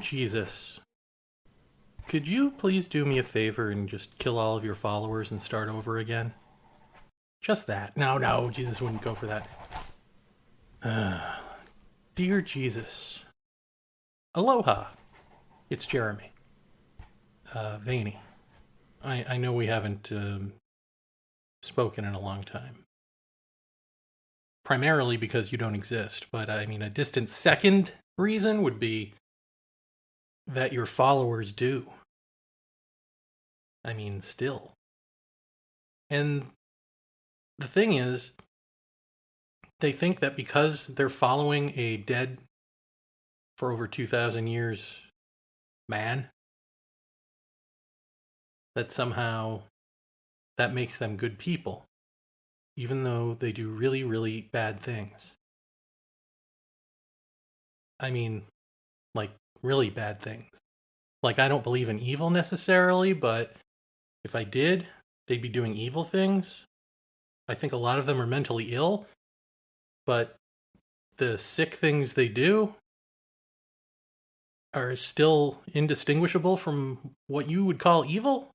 Jesus, could you please do me a favor and just kill all of your followers and start over again? Just that. No, Jesus wouldn't go for that. Dear Jesus. Aloha. It's Jeremy. Vaeni. I know we haven't spoken in a long time. Primarily because you don't exist, but I mean, a distant second reason would be that your followers do. I mean, still. And the thing is, they think that because they're following a dead for over 2,000 years man, that somehow that makes them good people, even though they do really, really bad things. I mean, like, really bad things. Like, I don't believe in evil necessarily, but if I did, they'd be doing evil things. I think a lot of them are mentally ill, but the sick things they do are still indistinguishable from what you would call evil.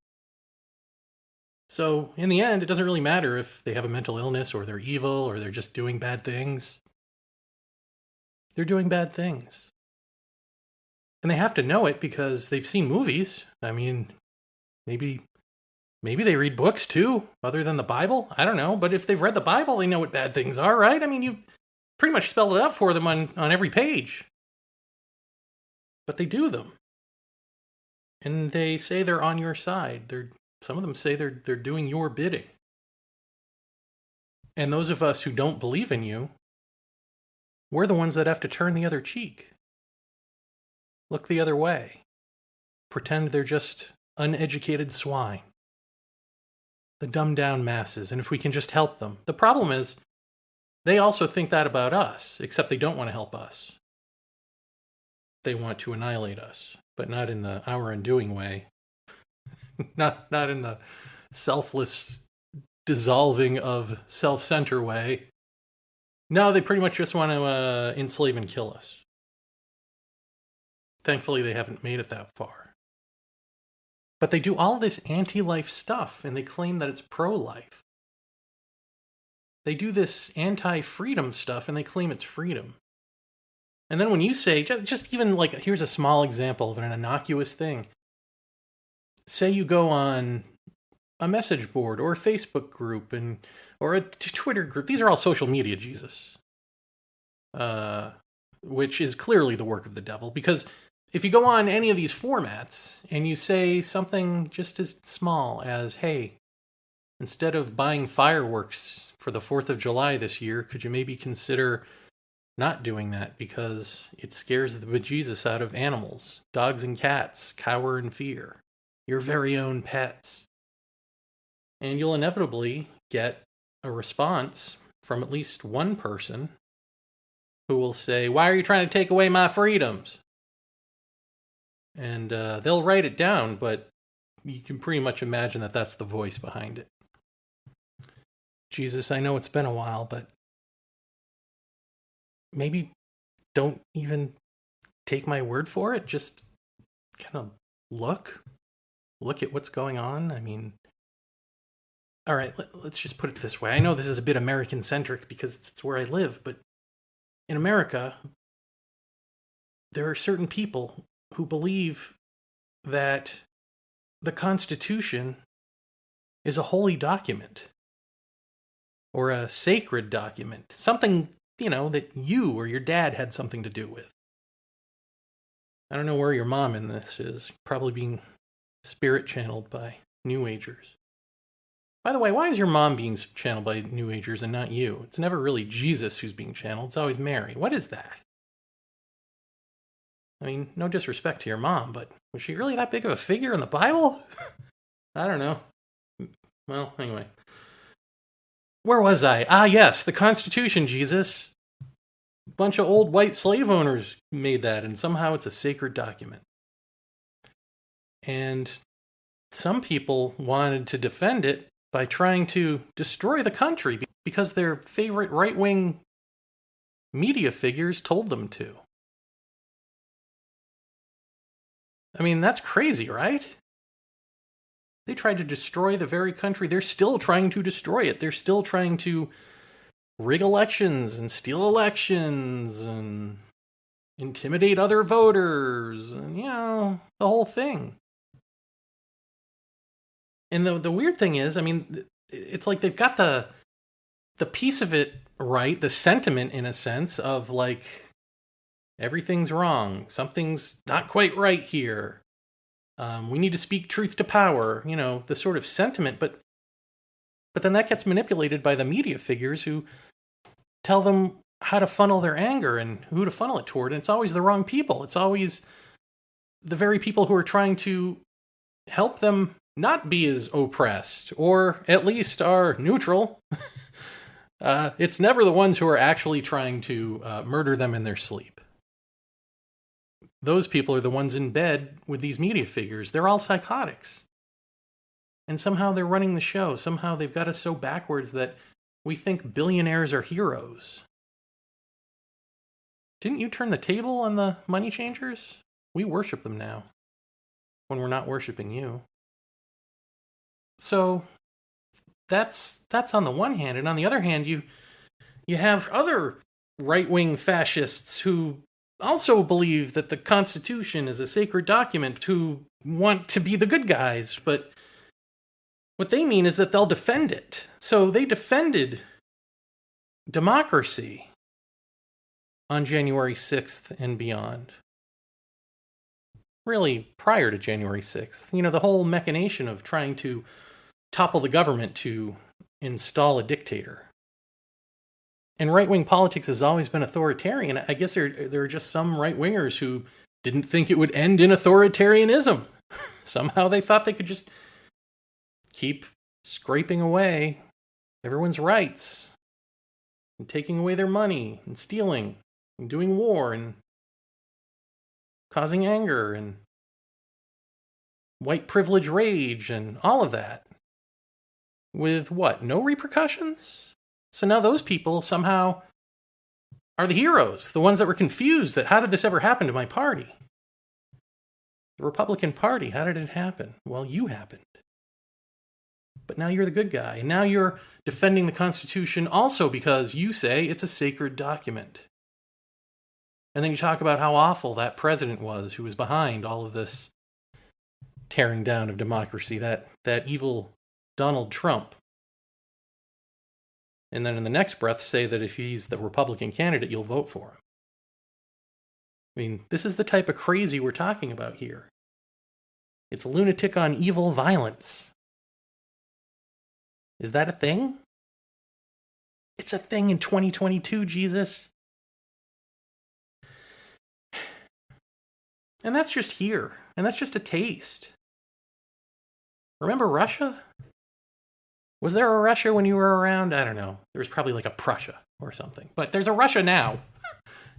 So, in the end, it doesn't really matter if they have a mental illness or they're evil or they're just doing bad things. They're doing bad things. And they have to know it because they've seen movies. I mean, maybe they read books too, other than the Bible. I don't know. But if they've read the Bible, they know what bad things are, right? I mean, you pretty much spelled it out for them on every page. But they do them. And they say they're on your side. Some of them say they're doing your bidding. And those of us who don't believe in you, we're the ones that have to turn the other cheek. Look the other way. Pretend they're just uneducated swine. The dumbed down masses, and if we can just help them. The problem is, they also think that about us, except they don't want to help us. They want to annihilate us, but not in the our undoing way. Not in the selfless dissolving of self-center way. No, they pretty much just want to enslave and kill us. Thankfully, they haven't made it that far. But they do all this anti-life stuff, and they claim that it's pro-life. They do this anti-freedom stuff, and they claim it's freedom. And then when you say, just even like, here's a small example of an innocuous thing. Say you go on a message board or a Facebook group or a Twitter group. These are all social media, Jesus. Which is clearly the work of the devil. Because if you go on any of these formats and you say something just as small as, hey, instead of buying fireworks for the 4th of July this year, could you maybe consider not doing that because it scares the bejesus out of animals? Dogs and cats cower in fear. Your very own pets. And you'll inevitably get a response from at least one person who will say, why are you trying to take away my freedoms? And they'll write it down, but you can pretty much imagine that that's the voice behind it. Jesus, I know it's been a while, but maybe don't even take my word for it. Just kind of look at what's going on. I mean, all right, let's just put it this way. I know this is a bit American-centric because that's where I live, but in America, there are certain people who believe that the Constitution is a holy document or a sacred document, something, that you or your dad had something to do with. I don't know where your mom in this is, probably being spirit channeled by New Agers. By the way, why is your mom being channeled by New Agers and not you? It's never really Jesus who's being channeled. It's always Mary. What is that? I mean, no disrespect to your mom, but was she really that big of a figure in the Bible? I don't know. Well, anyway. Where was I? Ah, yes, the Constitution, Jesus. A bunch of old white slave owners made that, and somehow it's a sacred document. And some people wanted to defend it by trying to destroy the country because their favorite right-wing media figures told them to. I mean, that's crazy, right? They tried to destroy the very country. They're still trying to destroy it. They're still trying to rig elections and steal elections and intimidate other voters and, the whole thing. And the weird thing is, I mean, it's like they've got the piece of it right, the sentiment in a sense of like, everything's wrong, something's not quite right here. We need to speak truth to power, the sort of sentiment, but then that gets manipulated by the media figures who tell them how to funnel their anger and who to funnel it toward, and it's always the wrong people. It's always the very people who are trying to help them not be as oppressed, or at least are neutral. It's never the ones who are actually trying to murder them in their sleep. Those people are the ones in bed with these media figures. They're all psychotics. And somehow they're running the show. Somehow they've got us so backwards that we think billionaires are heroes. Didn't you turn the table on the money changers? We worship them now, when we're not worshiping you. So that's on the one hand. And on the other hand, you have other right-wing fascists who also believe that the Constitution is a sacred document, who want to be the good guys, but what they mean is that they'll defend it. So they defended democracy on January 6th and beyond. Really, prior to January 6th. The whole machination of trying to topple the government to install a dictator. And right-wing politics has always been authoritarian. I guess there are just some right-wingers who didn't think it would end in authoritarianism. Somehow they thought they could just keep scraping away everyone's rights and taking away their money and stealing and doing war and causing anger and white privilege rage and all of that. With what? No repercussions? So now those people somehow are the heroes, the ones that were confused that how did this ever happen to my party? The Republican Party, how did it happen? Well, you happened. But now you're the good guy. And now you're defending the Constitution also because you say it's a sacred document. And then you talk about how awful that president was who was behind all of this tearing down of democracy, that evil Donald Trump. And then in the next breath say that if he's the Republican candidate, you'll vote for him. I mean, this is the type of crazy we're talking about here. It's lunatic on evil violence. Is that a thing? It's a thing in 2022, Jesus. And that's just here. And that's just a taste. Remember Russia? Was there a Russia when you were around? I don't know. There was probably like a Prussia or something. But there's a Russia now.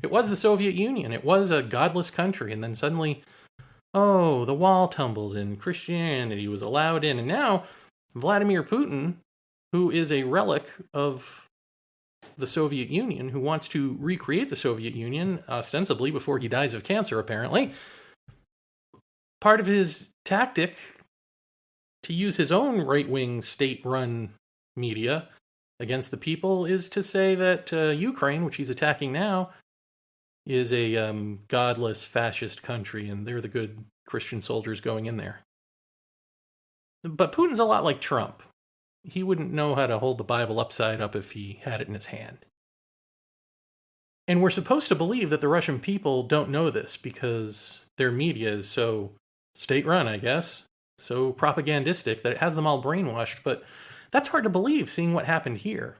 It was the Soviet Union. It was a godless country. And then suddenly, the wall tumbled and Christianity was allowed in. And now Vladimir Putin, who is a relic of the Soviet Union, who wants to recreate the Soviet Union, ostensibly before he dies of cancer, apparently, part of his tactic to use his own right-wing state-run media against the people is to say that Ukraine, which he's attacking now, is a godless fascist country, and they're the good Christian soldiers going in there. But Putin's a lot like Trump. He wouldn't know how to hold the Bible upside up if he had it in his hand. And we're supposed to believe that the Russian people don't know this because their media is so state-run, I guess, so propagandistic that it has them all brainwashed, but that's hard to believe, seeing what happened here.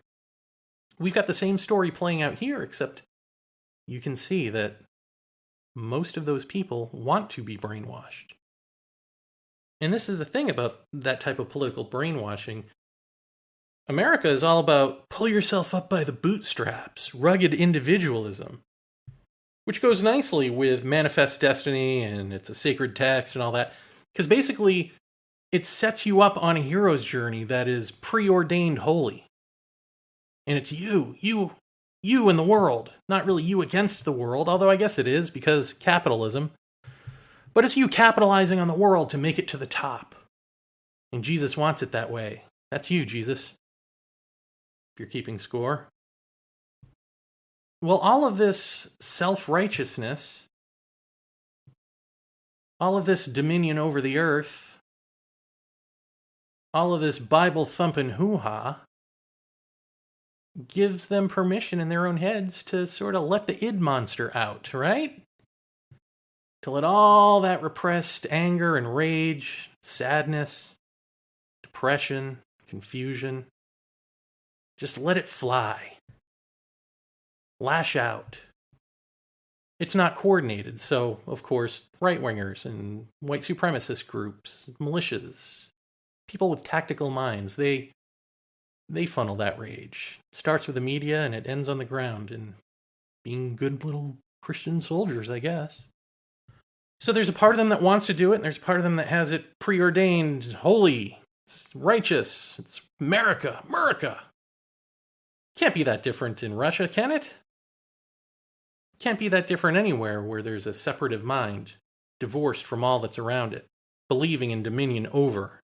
We've got the same story playing out here, except you can see that most of those people want to be brainwashed. And this is the thing about that type of political brainwashing. America is all about pull yourself up by the bootstraps, rugged individualism, which goes nicely with Manifest Destiny and it's a sacred text and all that. Because basically, it sets you up on a hero's journey that is preordained holy. And it's you and the world. Not really you against the world, although I guess it is, because capitalism. But it's you capitalizing on the world to make it to the top. And Jesus wants it that way. That's you, Jesus. If you're keeping score. Well, all of this self-righteousness, all of this dominion over the earth, all of this Bible-thumping hoo-ha gives them permission in their own heads to sort of let the id monster out, right? To let all that repressed anger and rage, sadness, depression, confusion, just let it fly. Lash out. It's not coordinated, so, of course, right-wingers and white supremacist groups, militias, people with tactical minds, they funnel that rage. It starts with the media and it ends on the ground and being good little Christian soldiers, I guess. So there's a part of them that wants to do it, and there's a part of them that has it preordained, holy, it's righteous, it's America. Can't be that different in Russia, can it? Can't be that different anywhere where there's a separative mind, divorced from all that's around it, believing in dominion over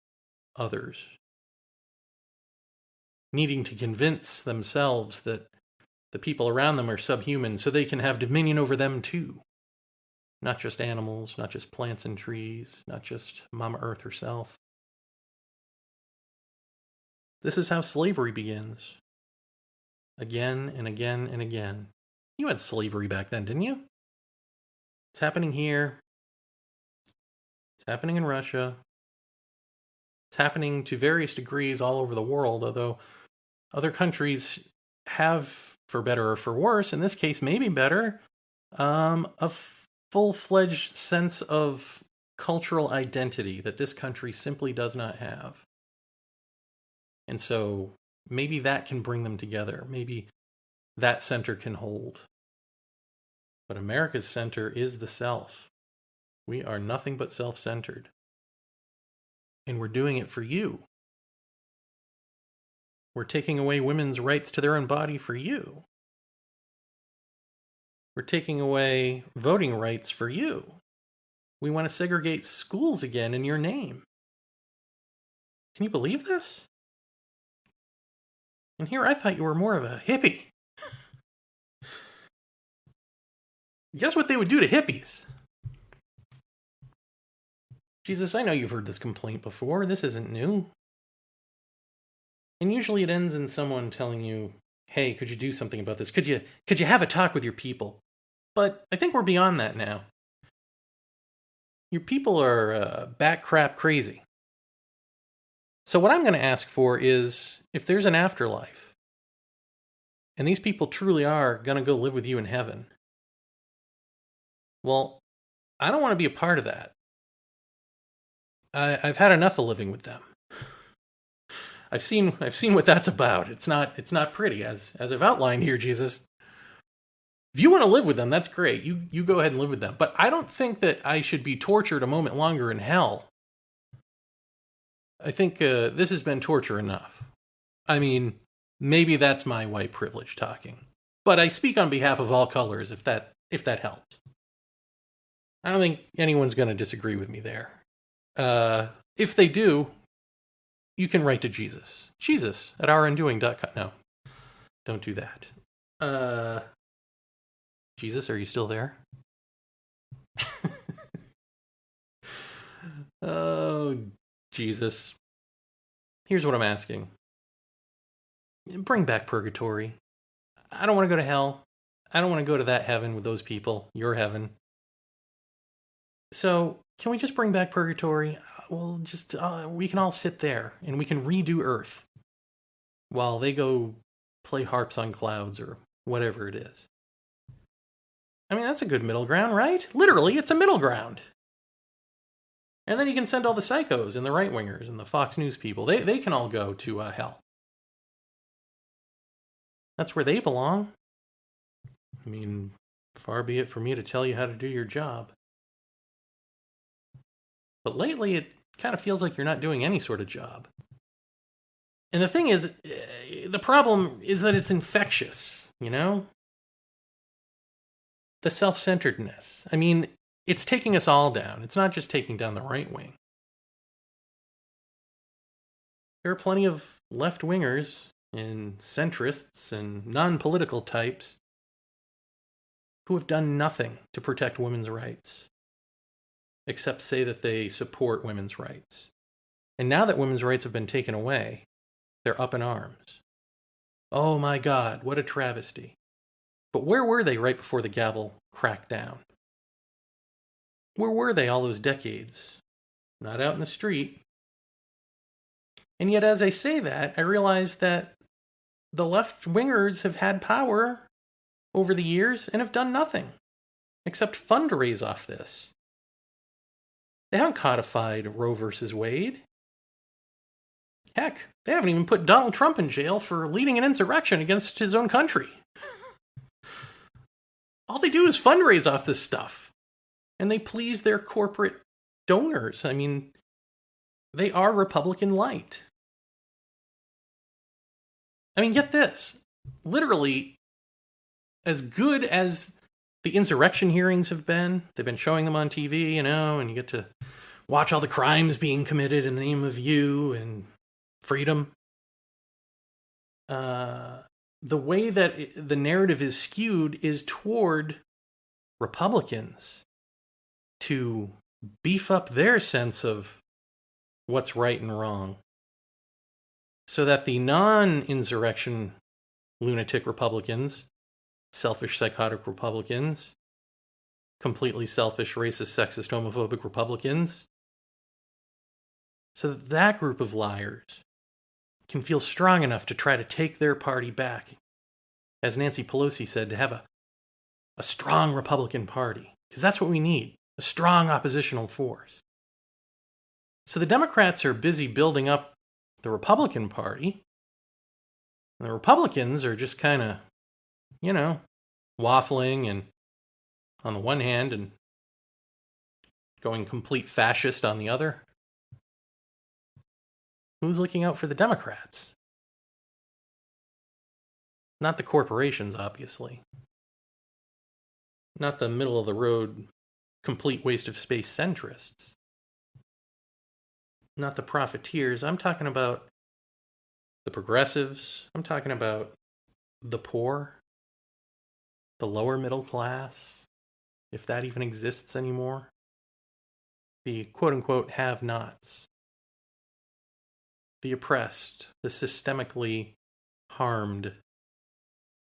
others, needing to convince themselves that the people around them are subhuman so they can have dominion over them too. Not just animals, not just plants and trees, not just Mama Earth herself. This is how slavery begins. Again and again and again. You had slavery back then, didn't you? It's happening here. It's happening in Russia. It's happening to various degrees all over the world, although other countries have, for better or for worse, in this case maybe better, a full-fledged sense of cultural identity that this country simply does not have. And so maybe that can bring them together. Maybe that center can hold. But America's center is the self. We are nothing but self-centered. And we're doing it for you. We're taking away women's rights to their own body for you. We're taking away voting rights for you. We want to segregate schools again in your name. Can you believe this? And here I thought you were more of a hippie. Guess what they would do to hippies? Jesus, I know you've heard this complaint before. This isn't new. And usually it ends in someone telling you, hey, could you do something about this? Could you have a talk with your people? But I think we're beyond that now. Your people are bat crap crazy. So what I'm going to ask for is, if there's an afterlife, and these people truly are going to go live with you in heaven, well, I don't want to be a part of that. I've had enough of living with them. I've seen what that's about. It's not pretty, as I've outlined here, Jesus. If you want to live with them, that's great. You go ahead and live with them. But I don't think that I should be tortured a moment longer in hell. I think this has been torture enough. I mean, maybe that's my white privilege talking. But I speak on behalf of all colors, if that helps. I don't think anyone's going to disagree with me there. If they do, you can write to Jesus. Jesus at ourundoing.com. No, don't do that. Jesus, are you still there? Oh, Jesus. Here's what I'm asking. Bring back purgatory. I don't want to go to hell. I don't want to go to that heaven with those people. Your heaven. So, can we just bring back purgatory? Well, just, we can all sit there and we can redo Earth while they go play harps on clouds or whatever it is. I mean, that's a good middle ground, right? Literally, it's a middle ground. And then you can send all the psychos and the right-wingers and the Fox News people. They can all go to hell. That's where they belong. I mean, far be it for me to tell you how to do your job. But lately, it kind of feels like you're not doing any sort of job. And the thing is, the problem is that it's infectious, you know? The self-centeredness. I mean, it's taking us all down. It's not just taking down the right wing. There are plenty of left-wingers and centrists and non-political types who have done nothing to protect women's rights, except say that they support women's rights. And now that women's rights have been taken away, they're up in arms. Oh my God, what a travesty. But where were they right before the gavel cracked down? Where were they all those decades? Not out in the street. And yet, as I say that, I realize that the left-wingers have had power over the years and have done nothing except fundraise off this. They haven't codified Roe versus Wade. Heck, they haven't even put Donald Trump in jail for leading an insurrection against his own country. All they do is fundraise off this stuff. And they please their corporate donors. I mean, they are Republican light. I mean, get this. Literally, as good as the insurrection hearings have been, they've been showing them on TV, and you get to watch all the crimes being committed in the name of you and freedom. The way that the narrative is skewed is toward Republicans to beef up their sense of what's right and wrong, so that the non-insurrection lunatic Republicans, selfish, psychotic Republicans, completely selfish, racist, sexist, homophobic Republicans, so that that group of liars can feel strong enough to try to take their party back. As Nancy Pelosi said, to have a strong Republican Party. Because that's what we need, a strong oppositional force. So the Democrats are busy building up the Republican Party. And the Republicans are just kind of, waffling and on the one hand and going complete fascist on the other. Who's looking out for the Democrats? Not the corporations, obviously. Not the middle-of-the-road, complete waste of space centrists. Not the profiteers. I'm talking about the progressives. I'm talking about the poor, the lower middle class, if that even exists anymore. The quote-unquote have-nots. The oppressed, the systemically harmed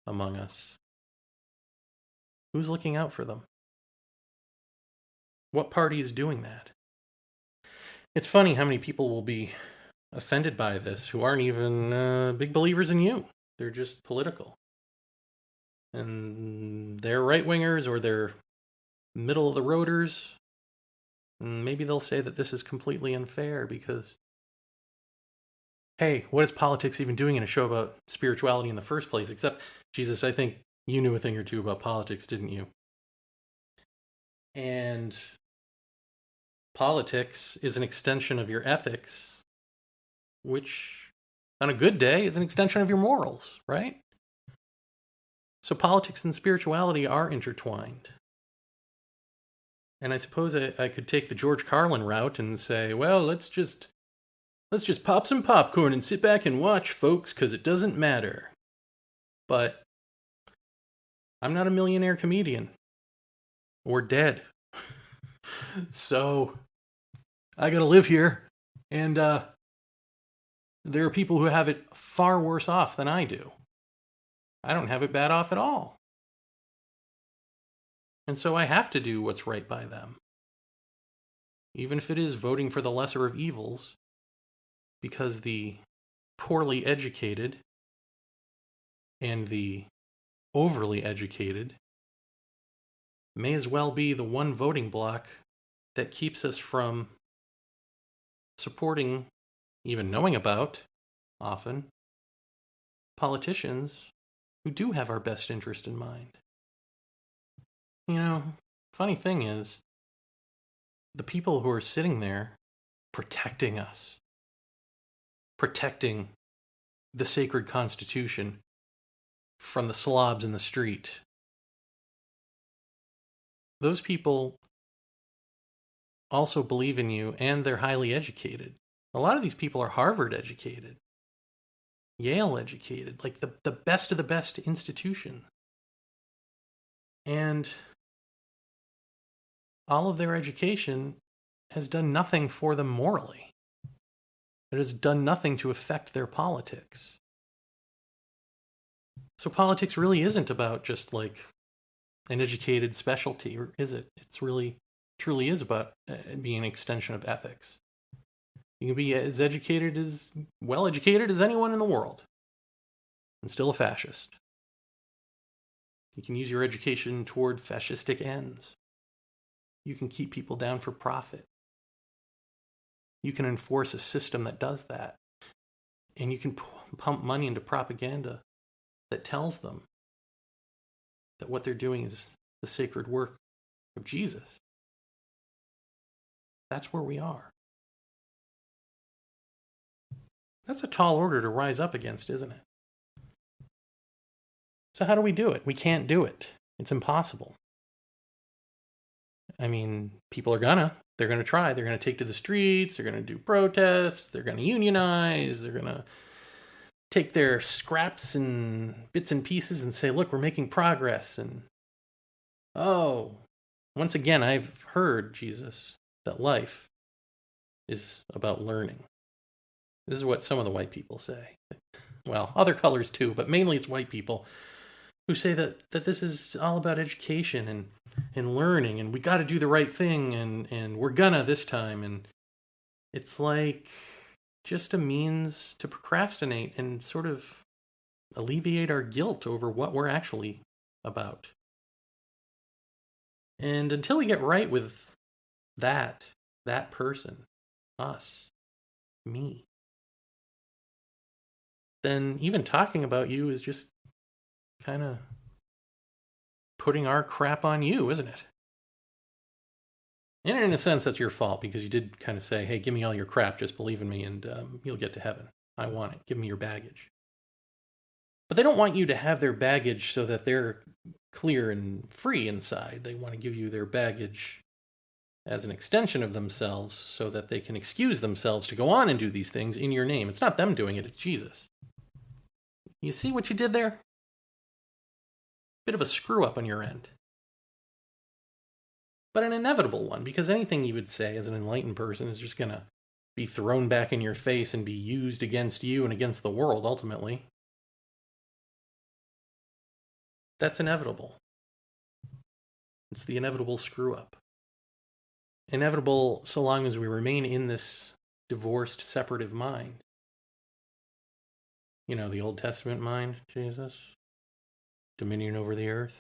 among us. Who's looking out for them? What party is doing that? It's funny how many people will be offended by this who aren't even big believers in you. They're just political. And they're right-wingers or they're middle-of-the-roaders. And maybe they'll say that this is completely unfair because, hey, what is politics even doing in a show about spirituality in the first place? Except, Jesus, I think you knew a thing or two about politics, didn't you? And politics is an extension of your ethics, which, on a good day, is an extension of your morals, right? So politics and spirituality are intertwined. And I suppose I could take the George Carlin route and say, well, let's just pop some popcorn and sit back and watch, folks, because it doesn't matter. But I'm not a millionaire comedian. Or dead. So I gotta live here. And there are people who have it far worse off than I do. I don't have it bad off at all. And so I have to do what's right by them. Even if it is voting for the lesser of evils. Because the poorly educated and the overly educated may as well be the one voting bloc that keeps us from supporting, even knowing about, often, politicians who do have our best interest in mind. Funny thing is, the people who are sitting there protecting us, protecting the sacred Constitution from the slobs in the street. Those people also believe in you and they're highly educated. A lot of these people are Harvard educated, Yale educated, like the best of the best institution. And all of their education has done nothing for them morally. It has done nothing to affect their politics. So politics really isn't about just like an educated specialty, or is it? It's really, truly is about being an extension of ethics. You can be as educated as, well educated as anyone in the world, and still a fascist. You can use your education toward fascistic ends. You can keep people down for profit. You can enforce a system that does that. And you can pump money into propaganda that tells them that what they're doing is the sacred work of Jesus. That's where we are. That's a tall order to rise up against, isn't it? So how do we do it? We can't do it. It's impossible. I mean, people are they're gonna try. They're gonna take to the streets. They're gonna do protests. They're gonna unionize. They're gonna take their scraps and bits and pieces and say, look, we're making progress. And, oh, once again, I've heard, Jesus, that life is about learning. This is what some of the white people say. Well, other colors too, but mainly it's white people who say that this is all about education and learning, and we got to do the right thing, and we're gonna this time. And it's like just a means to procrastinate and sort of alleviate our guilt over what we're actually about. And until we get right with that person, us, me, then even talking about you is just kind of putting our crap on you, isn't it? And in a sense, that's your fault, because you did kind of say, hey, give me all your crap, just believe in me, and you'll get to heaven. I want it. Give me your baggage. But they don't want you to have their baggage so that they're clear and free inside. They want to give you their baggage as an extension of themselves so that they can excuse themselves to go on and do these things in your name. It's not them doing it, it's Jesus. You see what you did there? Bit of a screw up on your end. But an inevitable one, because anything you would say as an enlightened person is just going to be thrown back in your face and be used against you and against the world, ultimately. That's inevitable. It's the inevitable screw up. Inevitable so long as we remain in this divorced, separative mind. You know, the Old Testament mind, Jesus. Dominion over the earth.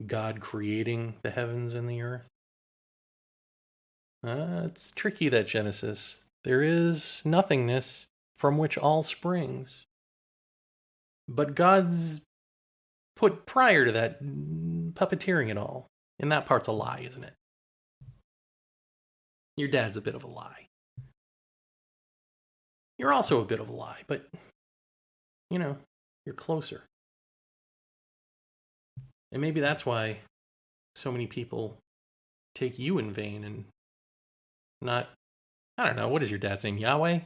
God creating the heavens and the earth. It's tricky, that Genesis. There is nothingness from which all springs. But God's put prior to that puppeteering it all. And that part's a lie, isn't it? Your dad's a bit of a lie. You're also a bit of a lie, but, you know, you're closer. And maybe that's why so many people take you in vain and not, I don't know, what is your dad's name? Yahweh?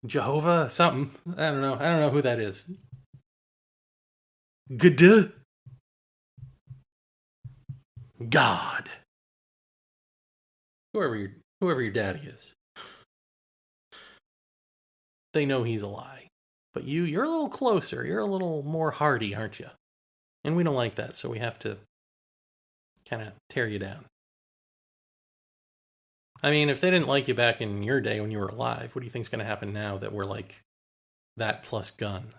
Jehovah? Something. I don't know who that is. Gd. God. Whoever your daddy is. They know he's a lie. But you're a little closer. You're a little more hardy, aren't you? And we don't like that, so we have to kind of tear you down. I mean, if they didn't like you back in your day when you were alive, what do you think's going to happen now that we're like that plus guns?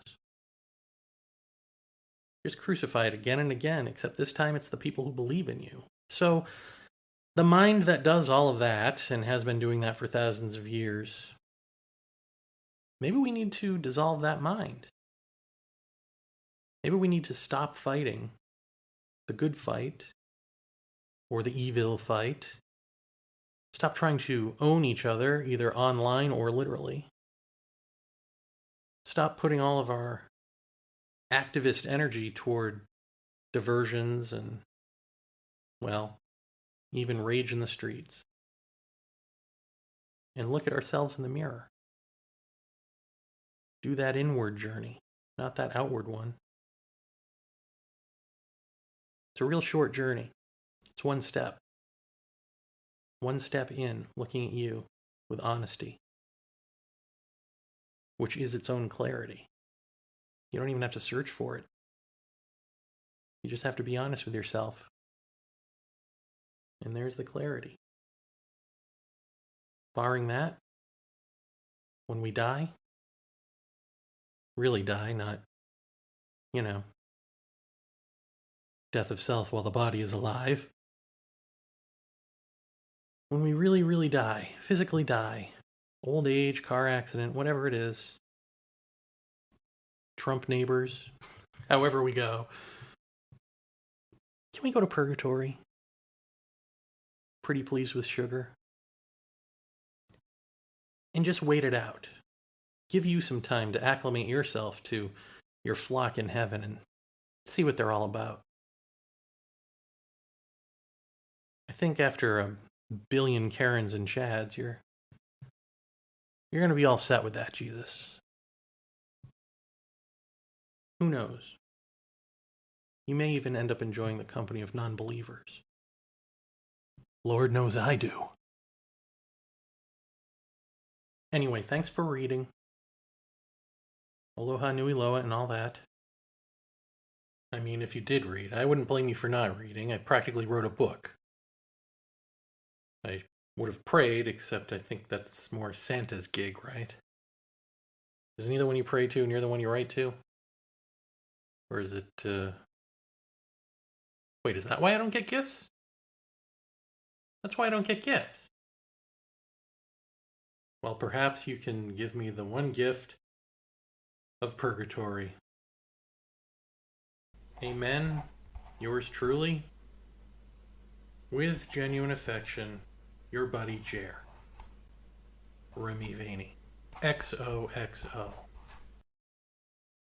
Just crucify it again and again, except this time it's the people who believe in you. So the mind that does all of that, and has been doing that for thousands of years, maybe we need to dissolve that mind. Maybe we need to stop fighting the good fight or the evil fight. Stop trying to own each other, either online or literally. Stop putting all of our activist energy toward diversions and, well, even rage in the streets, and look at ourselves in the mirror. Do that inward journey, not that outward one. It's a real short journey. It's one step. One step in, looking at you with honesty, which is its own clarity. You don't even have to search for it. You just have to be honest with yourself. And there's the clarity. Barring that, when we die, really die, not, death of self while the body is alive. When we really, really die, physically die, old age, car accident, whatever it is, Trump neighbors, however we go, can we go to purgatory? Pretty pleased with sugar? And just wait it out. Give you some time to acclimate yourself to your flock in heaven and see what they're all about. I think after a billion Karens and Chads, you're going to be all set with that, Jesus. Who knows? You may even end up enjoying the company of non-believers. Lord knows I do. Anyway, thanks for reading. Aloha nui loa and all that. I mean, if you did read, I wouldn't blame you for not reading. I practically wrote a book. I would have prayed, except I think that's more Santa's gig, right? Isn't he the one you pray to and you're the one you write to? Or is it, Wait, is that why I don't get gifts? That's why I don't get gifts. Well, perhaps you can give me the one gift of purgatory. Amen. Yours truly, with genuine affection, your buddy Jer. Remy Vaeni. XOXO.